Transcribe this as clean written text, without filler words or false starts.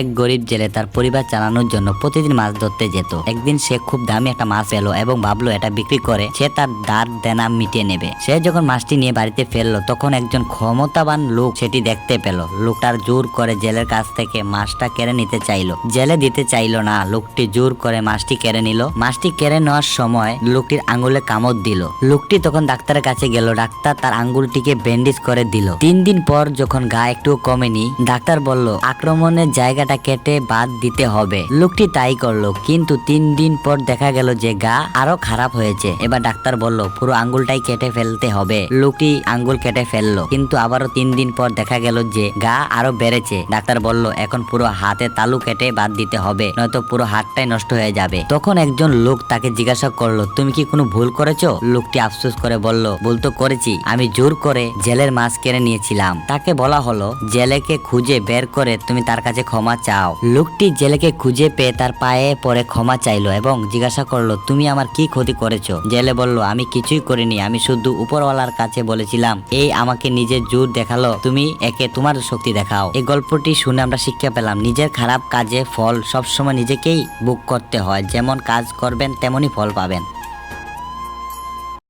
এক গরিব জেলে তার পরিবার চালানোর জন্য প্রতিদিন মাছ ধরতে যেত। একদিন সে খুব দামি একটা মাছ পেল এবং ভাবলো এটা বিক্রি করে সে তার ধার দেনা মিটিয়ে নেবে। সে যখন মাছটি নিয়ে বাড়িতে ফেললো তখন একজন ক্ষমতাবান লোক সেটি দেখতে পেল। লোকটার জোর করে জেলের কাছ থেকে মাছটা কেড়ে নিতে চাইলো। জেলে দিতে চাইলো না, লোকটি জোর করে মাছটি কেড়ে নিল। মাছটি কেড়ে নেওয়ার সময় লোকটির আঙ্গুলে কামড় দিল। লোকটি তখন ডাক্তারের কাছে গেল। ডাক্তার তার আঙ্গুলটিকে ব্যান্ডেজ করে দিল। 3 দিন পর যখন গা একটু কমেনি, ডাক্তার বলল আক্রমণের জায়গাটা কেটে বাদ দিতে হবে। লোকটি তাই করলো, কিন্তু 3 দিন পর দেখা গেল যে গা আরো খারাপ হয়েছে। এবার ডাক্তার বলল পুরো আঙ্গুলটাই কেটে ফেলতে হবে। লোকটি আঙ্গুল কেটে ফেললো, কিন্তু আবারও 3 দিন পর দেখা গেল যে গা আরো বেড়েছে। ডাক্তার বলল এখন পুরো হাতে তালু কেটে বাদ দিতে হবে, নয়তো পুরো হাতটাই নষ্ট হয়ে যাবে। তখন একজন লোক তাকে জিজ্ঞাসা করলো তুমি কি কোনো ভুল করেছো? লোকটি আফসোস করে বলল ভুল তো করেছি, আমি জোর করে জেলের মাছ কেড়ে নিয়েছিলাম। তাকে বলা হলো জেলেকে খুঁজে বের করে তুমি তার কাছে ক্ষমা চাও। লোকটি জেলেকে খুঁজে পেয়ে তার পায়ে পড়ে ক্ষমা চাইলো এবং জিজ্ঞাসা করলো তুমি আমার কি ক্ষতি করেছো? জেলে বলল আমি কিছুই করিনি, আমি শুধু উপরওয়ালার কাছে বলেছিলাম এই আমাকে নিজের জোর দেখালো, তুমি একে তোমার শক্তি দেখাও। এই গল্পটি শুনে আমরা শিক্ষা পেলাম নিজের খারাপ কাজে ফল সবসময় নিজেকেই ভোগ করতে হয়। যেমন কাজ করবেন তেমনই ফল পাবেন।